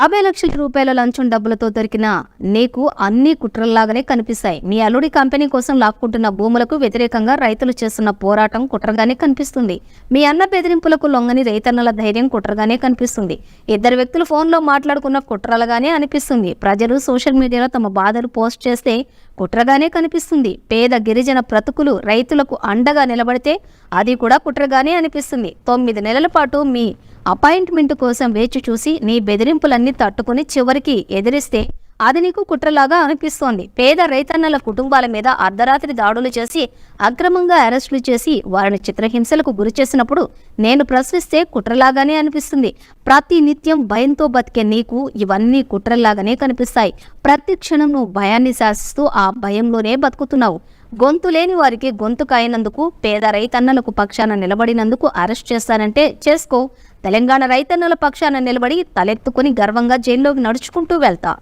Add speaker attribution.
Speaker 1: 50 లక్షల రూపాయల లంచం డబ్బులతో దొరికిన నీకు అన్ని కుట్రల్లాగానే కనిపిస్తాయి. మీ అల్లుడి కంపెనీ కోసం లాక్కుంటున్న భూములకు వ్యతిరేకంగా రైతులు చేస్తున్న పోరాటం కుట్రగానే కనిపిస్తుంది. మీ అన్న బెదిరింపులకు లొంగని రైతన్నల ధైర్యం కుట్రగానే కనిపిస్తుంది. ఇద్దరు వ్యక్తులు ఫోన్లో మాట్లాడుకున్న కుట్రలుగానే అనిపిస్తుంది. ప్రజలు సోషల్ మీడియాలో తమ బాధలు పోస్ట్ చేస్తే కుట్రగానే కనిపిస్తుంది. పేద గిరిజన బ్రతుకులు రైతులకు అండగా నిలబడితే అది కూడా కుట్రగానే అనిపిస్తుంది. 9 నెలల పాటు మీ అపాయింట్మెంట్ కోసం వేచి చూసి నీ బెదిరింపులన్నీ తట్టుకుని చివరికి ఎదిరిస్తే అది నీకు కుట్రలాగా అనిపిస్తోంది. పేద రైతన్నల కుటుంబాల మీద అర్ధరాత్రి దాడులు చేసి అక్రమంగా అరెస్టులు చేసి వారిని చిత్రహింసలకు గురి చేసినప్పుడు నేను ప్రశ్నిస్తే కుట్రలాగానే అనిపిస్తుంది. ప్రతి నిత్యం భయంతో బతికే నీకు ఇవన్నీ కుట్రలాగానే కనిపిస్తాయి. ప్రతి క్షణం నువ్వు భయాన్ని శాసిస్తూ ఆ భయంలోనే బతుకుతున్నావు. గొంతు లేని వారికి గొంతు కాయనందుకు, పేద రైతన్నలకు పక్షాన నిలబడినందుకు అరెస్ట్ చేస్తానంటే చేసుకో. తెలంగాణ రైతన్నల పక్షాన నిలబడి తలెత్తుకుని గర్వంగా జైల్లోకి నడుచుకుంటూ వెళ్తా.